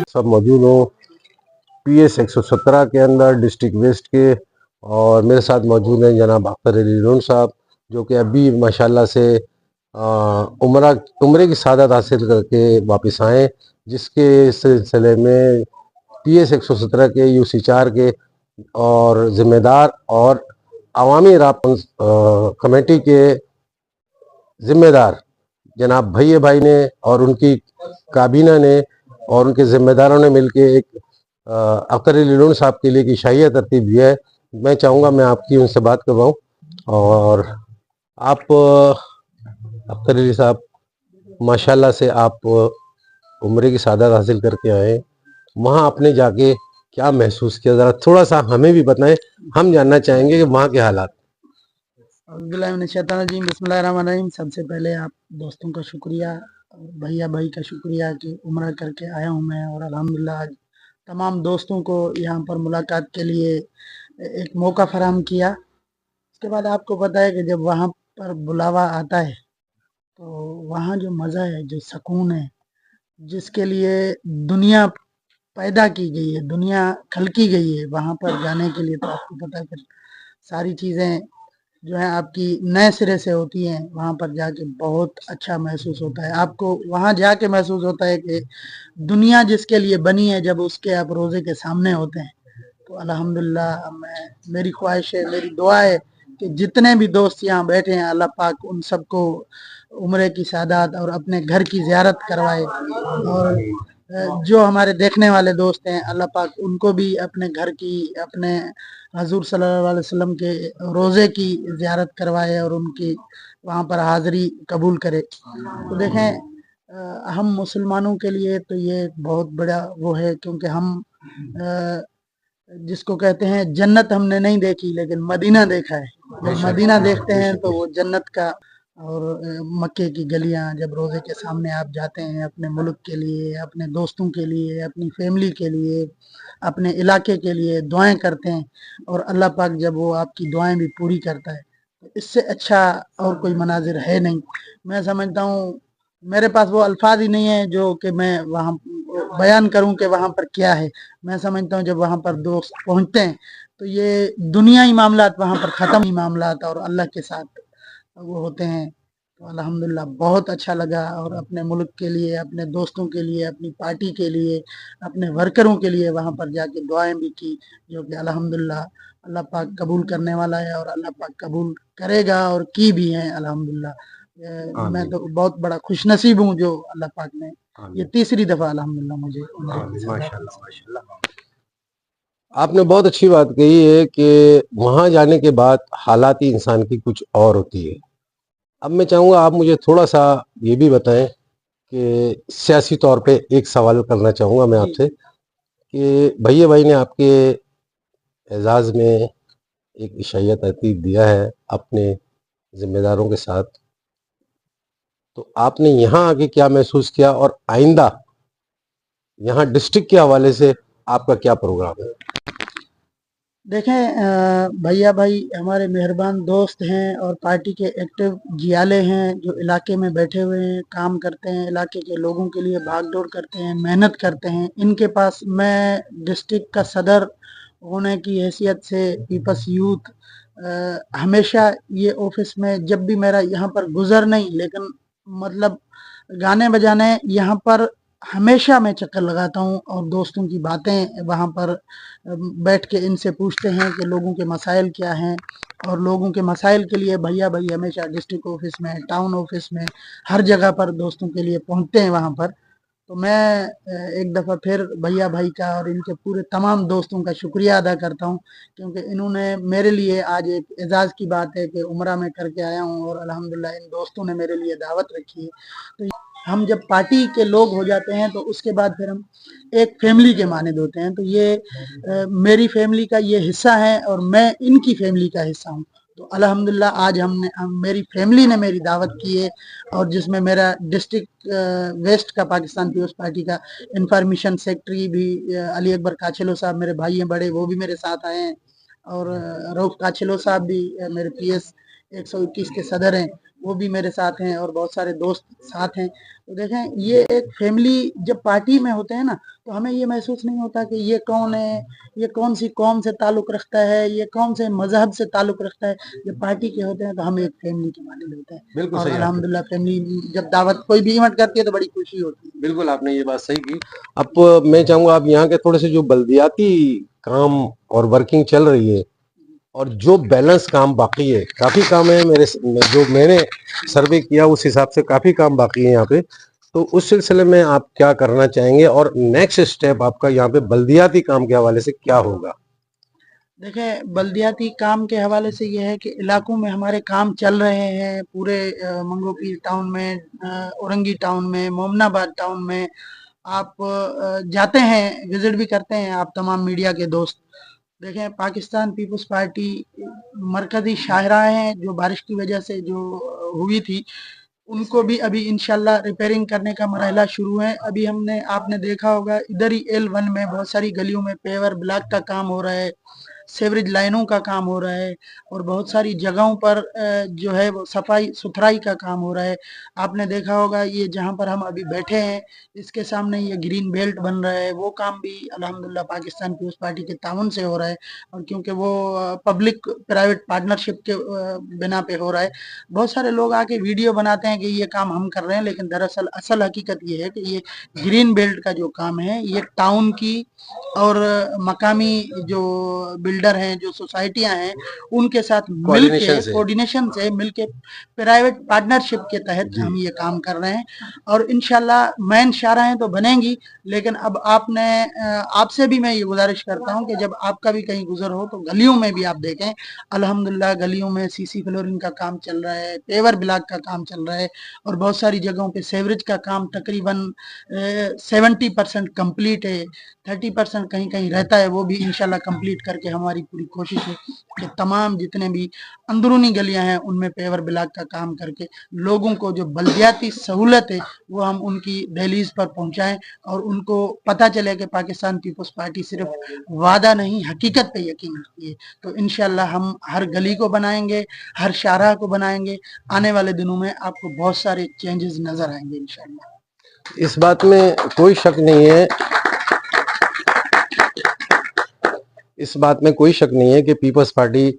सब मौजूद हो PS 117 के अंदर डिस्ट्रिक्ट वेस्ट के, और मेरे साथ मौजूद हैं जनाब अख्तर अली लोन साहब, जो कि अभी माशाल्लाह से उम्रे की सादत हासिल करके वापस आए, जिसके सिलसिले में PS 117 के UC 4 के और ज़िम्मेदार और अवामी राब्ता कमेटी के ज़िम्मेदार जनाब भैया भाई ने और उनकी काबीना ने और उनके ज़िम्मेदारों ने मिलके एक अख्तर अली लोन साहब के लिए की शाहिया तरतीब दिया है। मैं चाहूँगा मैं आपकी उनसे बात करवाऊँ। और आप अख्तर अली साहब, माशाल्लाह से आप उम्रे की सादत हासिल करके आए, वहाँ आपने जाके क्या महसूस किया, ज़रा थोड़ा सा हमें भी बताएं, हम जानना चाहेंगे कि वहाँ के हालात। बिस्मिल्लाहिर्रहमानिर्रहीम। सबसे पहले आप दोस्तों का शुक्रिया, भैया भाई का शुक्रिया कि उम्रा करके आया हूँ मैं, और अल्हम्दुलिल्लाह आज तमाम दोस्तों को यहाँ पर मुलाकात के लिए एक मौका फराहम किया। उसके बाद आपको पता है कि जब वहाँ पर बुलावा आता है तो वहाँ जो मज़ा है, जो सुकून है, जिसके लिए दुनिया पैदा की गई है, दुनिया खलकी गई है, वहाँ पर जाने के लिए तो आपको पता है फिर सारी चीज़ें जो है आपकी नए सिरे से होती हैं। वहाँ पर जाके बहुत अच्छा महसूस होता है, आपको वहाँ जाके महसूस होता है कि दुनिया जिसके लिए बनी है, जब उसके आप रोज़े के सामने होते हैं तो अल्हम्दुलिल्लाह मेरी ख्वाहिश है, मेरी दुआ है कि जितने भी दोस्त यहाँ बैठे हैं, अल्लाह पाक उन सबको उम्रे की सादात और अपने घर की ज़ियारत करवाए। और जो हमारे देखने वाले दोस्त हैं, अल्लाह पाक उनको भी अपने घर की, अपने हजूर सल्लल्लाहु अलैहि वसल्लम के रोज़े की ज़ियारत करवाए और उनकी वहाँ पर हाज़िरी कबूल करे। तो देखें, हम मुसलमानों के लिए तो ये बहुत बड़ा वो है, क्योंकि हम जिसको कहते हैं जन्नत हमने नहीं देखी लेकिन मदीना देखा है। जब मदीना देखते हैं तो वो जन्नत का, और मक्के की गलियां, जब रोजे के सामने आप जाते हैं अपने मुल्क के लिए, अपने दोस्तों के लिए, अपनी फैमिली के लिए, अपने इलाके के लिए दुआएं करते हैं, और अल्लाह पाक जब वो आपकी दुआएं भी पूरी करता है तो इससे अच्छा और कोई मनाजिर है नहीं। मैं समझता हूँ मेरे पास वो अल्फाज ही नहीं है जो कि मैं वहाँ बयान करूं कि वहाँ पर क्या है। मैं समझता हूँ जब वहाँ पर दोस्त पहुँचते हैं तो ये दुनियाई मामलात वहाँ पर ख़त्म ही मामलात और अल्लाह के साथ वो होते हैं। तो अल्हम्दुलिल्लाह बहुत अच्छा लगा, और अपने मुल्क के लिए, अपने दोस्तों के लिए, अपनी पार्टी के लिए, अपने वर्करों के लिए वहाँ पर जाके दुआएं भी की, जो कि अल्हम्दुलिल्लाह अल्लाह पाक कबूल करने वाला है, और अल्लाह पाक कबूल करेगा और की भी है अल्हम्दुलिल्लाह। मैं तो बहुत बड़ा खुशनसीब हूँ जो अल्लाह पाक ने ये तीसरी दफा अल्हम्दुलिल्लाह मुझे माशाल्लाह माशाल्लाह। आपने बहुत अच्छी बात कही है कि वहां जाने के बाद हालात ही इंसान की कुछ और होती है। अब मैं चाहूंगा आप मुझे थोड़ा सा ये भी बताएं कि सियासी तौर पे एक सवाल करना चाहूंगा मैं आपसे कि भैया भाई ने आपके एजाज में एक इशाया तरतीब दिया है अपने जिम्मेदारों के साथ, तो आपने यहाँ आके क्या महसूस किया, और आइंदा यहाँ डिस्ट्रिक्ट के हवाले से आपका क्या प्रोग्राम है? देखें, भैया भाई हमारे मेहरबान दोस्त हैं और पार्टी के एक्टिव जियाले हैं, जो इलाके में बैठे हुए हैं, काम करते हैं, इलाके के लोगों के लिए भाग दौड़ करते हैं, मेहनत करते हैं। इनके पास मैं डिस्ट्रिक्ट का सदर होने की हैसियत से पीपल्स यूथ हमेशा ये ऑफिस में, जब भी मेरा यहाँ पर गुजर नहीं लेकिन मतलब गाने बजाने यहाँ पर हमेशा मैं चक्कर लगाता हूँ, और दोस्तों की बातें वहाँ पर बैठ के इनसे पूछते हैं कि लोगों के मसाइल क्या हैं। और लोगों के मसाइल के लिए भैया भाई हमेशा डिस्ट्रिक्ट ऑफिस में, टाउन ऑफिस में, हर जगह पर दोस्तों के लिए पहुँचते हैं वहाँ पर। तो मैं एक दफ़ा फिर भैया भाई का और इनके पूरे तमाम दोस्तों का शुक्रिया अदा करता हूँ, क्योंकि इन्होंने मेरे लिए, आज एक एजाज़ की बात है कि उम्रा में करके आया हूँ और अल्हम्दुलिल्लाह इन दोस्तों ने मेरे लिए दावत रखी है। तो हम जब पार्टी के लोग हो जाते हैं तो उसके बाद फिर हम एक फैमिली के मानिंद होते हैं। तो ये मेरी फैमिली का ये हिस्सा है और मैं इनकी फैमिली का हिस्सा हूँ। तो अल्हम्दुलिल्लाह आज मेरी फैमिली ने मेरी दावत की है, और जिसमें मेरा डिस्ट्रिक्ट वेस्ट का पाकिस्तान पीपल्स पार्टी का इंफॉर्मेशन सेक्रेटरी भी अली अकबर काछेलो साहब, मेरे भाई हैं बड़े, वो भी मेरे साथ आए हैं। और रऊफ काछेलो साहब भी मेरे PS 121 के सदर हैं, वो भी मेरे साथ हैं और बहुत सारे दोस्त साथ हैं। तो देखें, ये एक फैमिली जब पार्टी में होते हैं ना, तो हमें ये महसूस नहीं होता कि ये कौन है, ये कौन सी कौम से ताल्लुक़ रखता है, ये कौन से मज़हब से ताल्लुक़ रखता है। जब पार्टी के होते हैं तो हम एक फैमिली के मानिंद होते हैं बिल्कुल और सही आपने अल्हम्दुलिल्लाह फैमिली जब दावत कोई भी इवेंट करती है तो बड़ी खुशी होती है। बिल्कुल आपने ये बात सही की। अब मैं चाहूंगा आप यहाँ के थोड़े से जो बल्दियाती काम और वर्किंग चल रही है और जो बैलेंस काम बाकी है, काफी काम है जो मैंने सर्वे किया उस हिसाब से काफी काम बाकी है यहाँ पे। तो उस सिलसिले में आप क्या करना चाहेंगे और नेक्स्ट स्टेप आपका यहाँ पे बल्दियाती काम के हवाले से क्या होगा? देखें, बल्दियाती काम के हवाले से ये है कि इलाकों में हमारे काम चल रहे हैं पूरे मंगोपीर टाउन में, औरंगी टाउन में, मोमनाबाद टाउन में। आप जाते हैं, विजिट भी करते हैं आप तमाम मीडिया के दोस्त। देखें, पाकिस्तान पीपल्स पार्टी मरकजी शाहराह हैं जो बारिश की वजह से जो हुई थी, उनको भी अभी इंशाल्लाह रिपेयरिंग करने का मरहला शुरू है। अभी आपने देखा होगा इधर ही L1 में बहुत सारी गलियों में पेवर ब्लॉक का काम हो रहा है, सीवरेज लाइनों का काम हो रहा है और बहुत सारी जगहों पर जो है वो सफाई सुथराई का काम हो रहा है। आपने देखा होगा ये जहाँ पर हम अभी बैठे हैं, इसके सामने ये ग्रीन बेल्ट बन रहा है, वो काम भी अल्हम्दुलिल्लाह पाकिस्तान पीपल्स पार्टी के ताउन से हो रहा है और क्योंकि वो पब्लिक प्राइवेट पार्टनरशिप के बिना पे हो रहा है। बहुत सारे लोग आके वीडियो बनाते हैं कि ये काम हम कर रहे हैं, लेकिन दरअसल असल हकीकत ये है कि ये ग्रीन बेल्ट का जो काम है ये टाउन की और मकामी जो बिल्डर हैं, जो सोसाइटियां हैं, उनके साथ मिलके कोऑर्डिनेशन से मिलके प्राइवेट पार्टनरशिप के तहत हम ये काम कर रहे हैं और इंशाल्लाह मैन शाहराहें तो बनेंगी। लेकिन अब आपसे भी मैं ये गुजारिश करता हूँ कि जब आपका भी कहीं गुजर हो तो गलियों में भी आप देखें, अल्हम्दुलिल्लाह गलियों में सीसी फ्लोरिंग का काम चल रहा है, पेवर ब्लॉक का काम चल रहा है और बहुत सारी जगहों पे सेवरेज का काम तकरीबन 70% कंप्लीट है। 30% कहीं कहीं रहता है, वो भी इंशाल्लाह कंप्लीट करके हमारी पूरी कोशिश है कि तमाम जितने भी अंदरूनी गलियां हैं उनमें पेवर ब्लॉक का काम करके लोगों को जो बल्दियाती सहूलत है वो हम उनकी दहलीज पर पहुंचाएं और उनको पता चले कि पाकिस्तान पीपल्स पार्टी सिर्फ वादा नहीं हकीकत पे यकीन रखती है। तो इंशाल्लाह हम हर गली को बनाएंगे, हर शाहराह को बनाएंगे। आने वाले दिनों में आपको बहुत सारे चेंजेस नजर आएंगे इंशाल्लाह। इस बात में कोई शक नहीं है, इस बात में कोई शक नहीं है कि पीपल्स पार्टी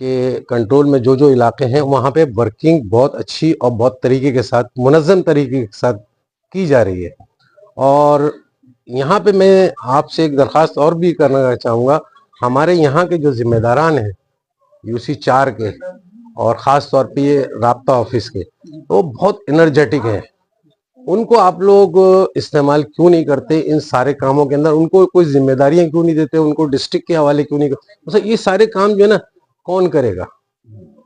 के कंट्रोल में जो जो इलाके हैं वहां पे वर्किंग बहुत अच्छी और बहुत तरीके के साथ, मुनज़्ज़म तरीके के साथ की जा रही है। और यहाँ पे मैं आपसे एक दरख्वास्त और भी करना चाहूँगा, हमारे यहाँ के जो जिम्मेदारान हैं UC4 के और ख़ास तौर पे ये राब्ता ऑफिस के, वो बहुत एनर्जेटिक हैं। उनको आप लोग इस्तेमाल क्यों नहीं करते इन सारे कामों के अंदर? उनको कोई जिम्मेदारियां क्यों नहीं देते? उनको डिस्ट्रिक्ट के हवाले क्यों नहीं करते? ये सारे काम जो है ना कौन करेगा?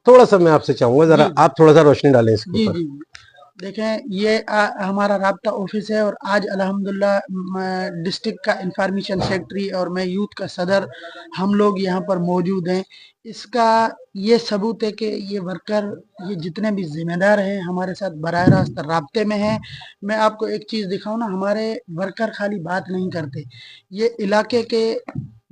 थोड़ा सा मैं आपसे चाहूंगा जरा आप थोड़ा सा रोशनी डालें इसके ऊपर। देखें, ये हमारा राब्ता ऑफिस है और आज अल्हम्दुलिल्लाह डिस्ट्रिक्ट का इंफॉर्मेशन सेक्रेटरी और मैं यूथ का सदर, हम लोग यहाँ पर मौजूद हैं। इसका ये सबूत है कि ये वर्कर, ये जितने भी जिम्मेदार हैं हमारे साथ बराह रास्त राब्ते में हैं। मैं आपको एक चीज़ दिखाऊं ना, हमारे वर्कर खाली बात नहीं करते, ये इलाके के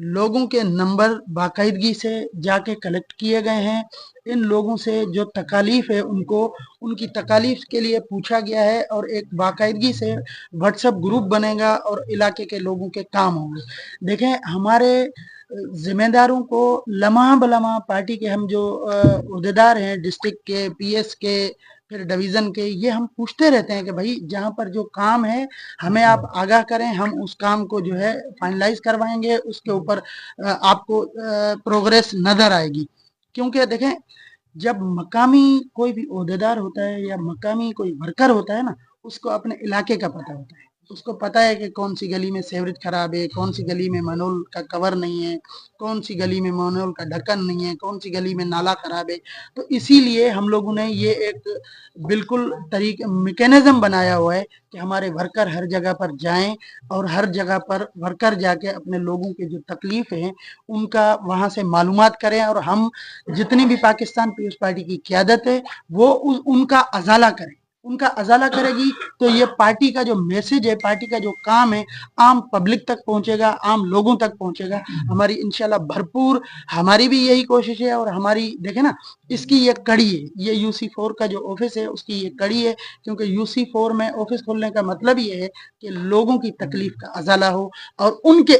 लोगों के नंबर बाकायदगी से जाके कलेक्ट किए गए हैं। इन लोगों से जो तकालीफ है उनको उनकी तकालीफ के लिए पूछा गया है और एक बाकायदगी से व्हाट्सएप ग्रुप बनेगा और इलाके के लोगों के काम होंगे। देखें, हमारे जिम्मेदारों को लम्हा बलम्हा पार्टी के हम जो उहदेदार हैं डिस्ट्रिक्ट के, PS के, फिर डिवीज़न के, ये हम पूछते रहते हैं कि भाई जहाँ पर जो काम है हमें आप आगाह करें, हम उस काम को जो है फाइनलाइज करवाएंगे, उसके ऊपर आपको प्रोग्रेस नज़र आएगी। क्योंकि देखें, जब मकामी कोई भी ओहदेदार होता है या मकामी कोई वर्कर होता है ना, उसको अपने इलाके का पता होता है। उसको पता है कि कौन सी गली में सेवरेज खराब है, कौन सी गली में मनोल का कवर नहीं है, कौन सी गली में मनोल का ढक्कन नहीं है, कौन सी गली में नाला खराब है। तो इसीलिए हम लोगों ने ये एक बिल्कुल मैकेनिज्म बनाया हुआ है कि हमारे वर्कर हर जगह पर जाएं और हर जगह पर वर्कर जाके अपने लोगों की जो तकलीफ है उनका वहां से मालूमात करें और हम जितनी भी पाकिस्तान पीपल्स पार्टी की क़यादत है वो उनका अजाला करें, उनका अजाला करेगी, तो ये पार्टी का जो मैसेज है, पार्टी का जो काम है, आम पब्लिक तक पहुंचेगा, आम लोगों तक पहुंचेगा। हमारी इंशाल्लाह भरपूर, हमारी भी यही कोशिश है, और हमारी देखे ना, इसकी ये कड़ी है, ये UC4 का जो ऑफिस है उसकी ये कड़ी है, क्योंकि UC4 में ऑफिस खोलने का मतलब ये है कि लोगों की तकलीफ का अजाला हो और उनके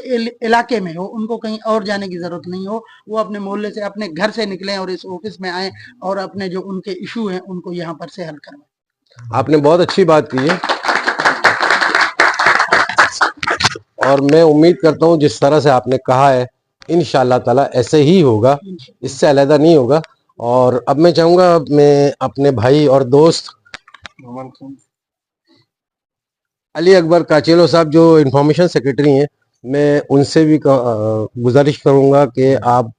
इलाके में हो, उनको कहीं और जाने की जरूरत नहीं हो, वो अपने मोहल्ले से, अपने घर से निकलें और इस ऑफिस में आए और अपने जो उनके इशू हैं उनको यहाँ पर से हल करवाएं। आपने बहुत अच्छी बात की है, और मैं उम्मीद करता हूँ जिस तरह से आपने कहा है इंशाअल्लाह ताला ऐसे ही होगा, इससे अलहदा नहीं होगा। और अब मैं चाहूँगा मैं अपने भाई और दोस्त अली अकबर काचेलो साहब जो इंफॉर्मेशन सेक्रेटरी हैं, मैं उनसे भी गुजारिश करूँगा कि आप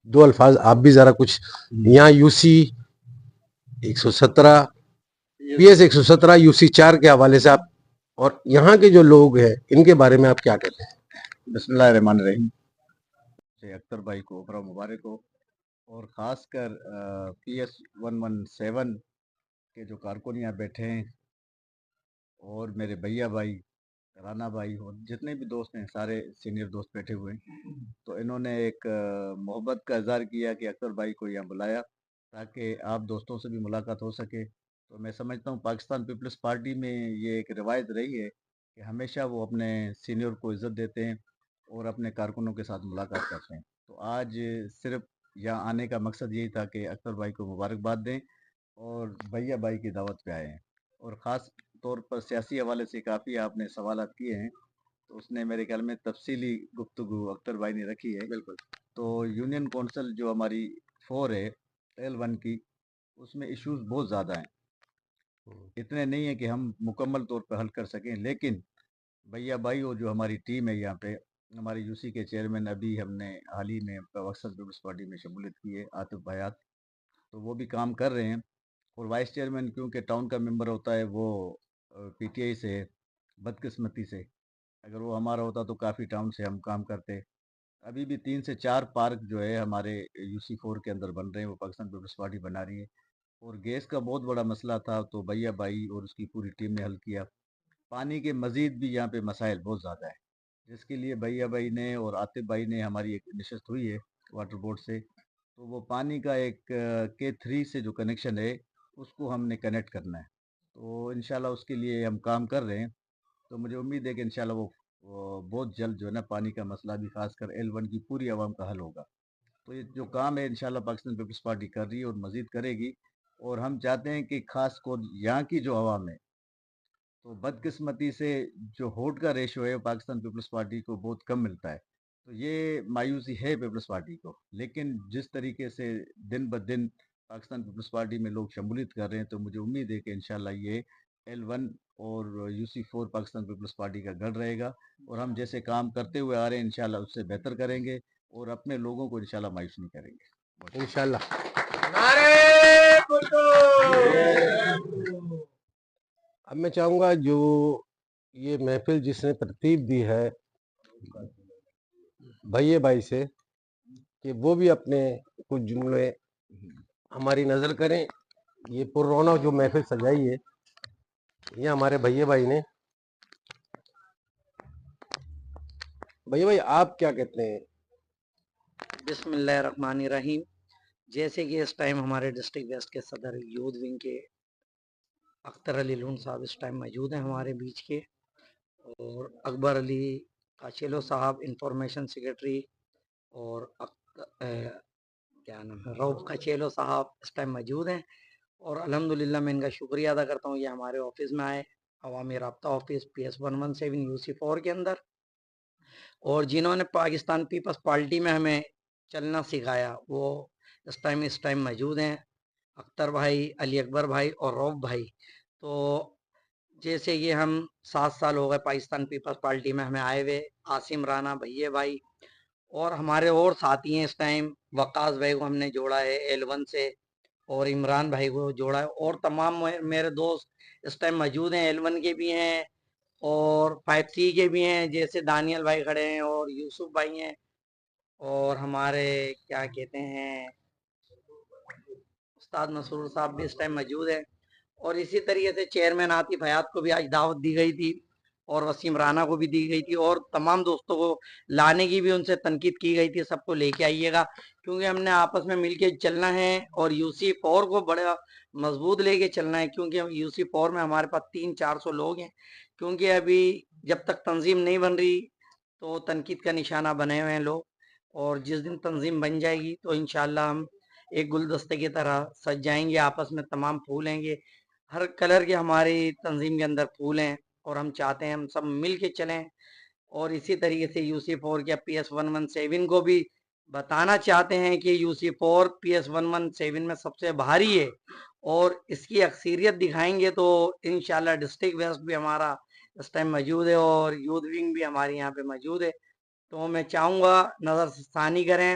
दो अल्फाज आप भी ज़रा कुछ यहाँ UC 117, PS 117, UC 4 के हवाले से आप और यहाँ के जो लोग हैं इनके बारे में आप क्या कहते हैं? बिस्मिल्लाहिर्रहमानिर्रहीम। अख्तर भाई को उमरा मुबारक हो, और ख़ासकर PS 117 के जो कारकुन यहाँ बैठे हैं, और मेरे भैया भाई, राना भाई, और जितने भी दोस्त हैं, सारे सीनियर दोस्त बैठे हुए हैं। तो इन्होंने एक मोहब्बत का इज़हार किया कि अख्तर भाई को यहाँ बुलाया ताकि आप दोस्तों से भी मुलाकात हो सके। तो मैं समझता हूँ पाकिस्तान पीपल्स पार्टी में ये एक रिवायत रही है कि हमेशा वो अपने सीनियर को इज़्ज़त देते हैं और अपने कारकुनों के साथ मुलाकात करते हैं। तो आज सिर्फ यहाँ आने का मकसद यही था कि अख्तर भाई को मुबारकबाद दें और भैया भाई की दावत पे आए हैं। और ख़ास तौर पर सियासी हवाले से काफ़ी आपने सवालात किए हैं, तो उसने मेरे ख्याल में तफसीली गुफ्तगू अख्तर भाई ने रखी है। बिल्कुल। तो यूनियन कौंसिल जो हमारी 4 है L1 की, उसमें इश्यूज बहुत ज़्यादा हैं, इतने नहीं है कि हम मुकम्मल तौर पर हल कर सकें, लेकिन भैया भाई और जो हमारी टीम है यहाँ पे, हमारी UC के चेयरमैन, अभी हमने हाल ही में पाकिस्तान पीपल्स पार्टी में शमूलियत की है, आतिफ हयात, तो वो भी काम कर रहे हैं। और वाइस चेयरमैन क्योंकि टाउन का मेंबर होता है, वो PTI से है, बदकिस्मती से। अगर वो हमारा होता तो काफ़ी टाउन से हम काम करते। अभी भी 3 से 4 पार्क जो है हमारे UC4 के अंदर बन रहे हैं, वो पाकिस्तान पीपल्स पार्टी बना रही है। और गैस का बहुत बड़ा मसला था, तो भैया भाई और उसकी पूरी टीम ने हल किया। पानी के मज़ीद भी यहाँ पे मसाइल बहुत ज़्यादा है, जिसके लिए भैया भाई ने और आतिफ भाई ने, हमारी एक नशस्त हुई है वाटर बोर्ड से, तो वो पानी का एक K3 से जो कनेक्शन है उसको हमने कनेक्ट करना है। तो इंशाल्लाह उसके लिए हम काम कर रहे हैं। तो मुझे उम्मीद है कि इंशाल्लाह वो बहुत जल्द जो है ना, पानी का मसला भी खासकर L1 की पूरी आवाम का हल होगा। तो ये जो काम है इंशाल्लाह पाकिस्तान पीपल्स पार्टी कर रही है और मज़ीद करेगी। और हम चाहते हैं कि खास को यहाँ की जो आवाम है, तो बदकिस्मती से जो वोट का रेशो है, वो पाकिस्तान पीपल्स पार्टी को बहुत कम मिलता है। तो ये मायूसी है पीपल्स पार्टी को, लेकिन जिस तरीके से दिन ब दिन पाकिस्तान पीपल्स पार्टी में लोग शमूलियत कर रहे हैं, तो मुझे उम्मीद है कि इंशाल्लाह ये L1 और UC4 पाकिस्तान पीपल्स पार्टी का गढ़ रहेगा, और हम जैसे काम करते हुए आ रहे हैं इंशाल्लाह उससे बेहतर करेंगे और अपने लोगों को इंशाल्लाह मायूस नहीं करेंगे इंशाल्लाह। अब मैं चाहूँगा जो ये महफिल जिसने तरतीब दी है भैया भाई से, कि वो भी अपने कुछ जुमले हमारी नज़र करें। ये पुररौनक जो महफिल सजाई है, ये हमारे भैया भाई ने। भैया भाई आप क्या कहते हैं? बिस्मिल्लाहिर्रहमानिर्रहीम। जैसे कि इस टाइम हमारे डिस्ट्रिक्ट वेस्ट के सदर यूथ विंग के अख्तर अली लून साहब इस टाइम मौजूद हैं हमारे बीच के, और अकबर अली काचेलो साहब इंफॉर्मेशन सेक्रेटरी, और क्या नाम है, रऊफ काचेलो साहब इस टाइम मौजूद हैं। और अल्हम्दुलिल्लाह मैं इनका शुक्रिया अदा करता हूँ, ये हमारे ऑफिस में आए, अवामी राब्ता ऑफिस PS 117 UC4 के अंदर, और जिन्होंने पाकिस्तान पीपल्स पार्टी में हमें चलना सिखाया, वो इस टाइम मौजूद हैं, अख्तर भाई, अली अकबर भाई और रऊफ भाई। तो जैसे ये हम 7 साल हो गए पाकिस्तान पीपल्स पार्टी में हमें आए हुए, आसिम राना भैया भाई और हमारे और साथी हैं। इस टाइम वकास भाई को हमने जोड़ा है L1 से, और इमरान भाई को जोड़ा है, और तमाम मेरे दोस्त इस टाइम मौजूद हैं, L1 के भी हैं और 5C के भी हैं, जैसे दानियल भाई खड़े हैं और यूसुफ भाई हैं, और हमारे क्या कहते हैं उस्ताद मसरूर साहब भी इस टाइम मौजूद है। اور اسی طریقے سے چیئرمین عاطف حیات کو بھی آج دعوت دی گئی تھی اور وسیم رانا کو بھی دی گئی تھی اور تمام دوستوں کو لانے کی بھی ان سے تنقید کی گئی تھی. سب کو لے کے آئیے گا کیونکہ ہم نے آپس میں مل کے چلنا ہے اور UC4 کو بڑا مضبوط لے کے چلنا ہے کیونکہ UC4 میں ہمارے پاس 300-400 لوگ ہیں کیونکہ ابھی جب تک تنظیم نہیں بن رہی تو تنقید کا نشانہ بنے ہوئے ہیں لوگ. اور جس دن تنظیم بن جائے گی تو انشاءاللہ ہم ایک گلدستے کی طرح سج جائیں گے, آپس میں تمام پھول ہیں گے, ہر کلر کے ہماری تنظیم کے اندر پھول ہیں اور ہم چاہتے ہیں ہم سب مل کے چلیں. اور اسی طریقے سے UC4 کے PS117 کو بھی بتانا چاہتے ہیں کہ UC4 PS117 میں سب سے بھاری ہے اور اس کی اکثریت دکھائیں گے تو انشاءاللہ ڈسٹرکٹ ویسٹ بھی ہمارا اس ٹائم موجود ہے اور یوتھ ونگ بھی ہمارے یہاں پہ موجود ہے. تو میں چاہوں گا نظر ثانی کریں,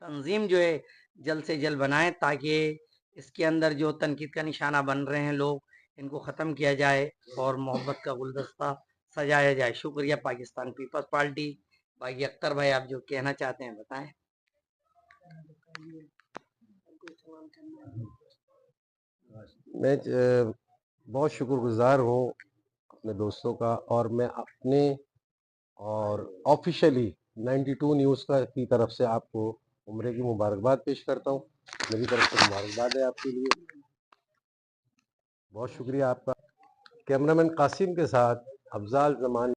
تنظیم جو ہے جلد سے جلد بنائیں تاکہ اس کے اندر جو تنقید کا نشانہ بن رہے ہیں لوگ ان کو ختم کیا جائے اور محبت کا گلدستہ سجایا جائے. شکریہ. پاکستان پیپلز پارٹی. باقی اختر بھائی آپ جو کہنا چاہتے ہیں بتائیں. میں بہت شکر گزار ہوں اپنے دوستوں کا اور میں اپنے اور آفیشیلی 92 نیوز کی طرف سے آپ کو عمرے کی مبارکباد پیش کرتا ہوں. میری طرف سے مبارکباد ہے آپ کے لیے. بہت شکریہ آپ کا. کیمرہ مین قاسم کے ساتھ افضال زمان.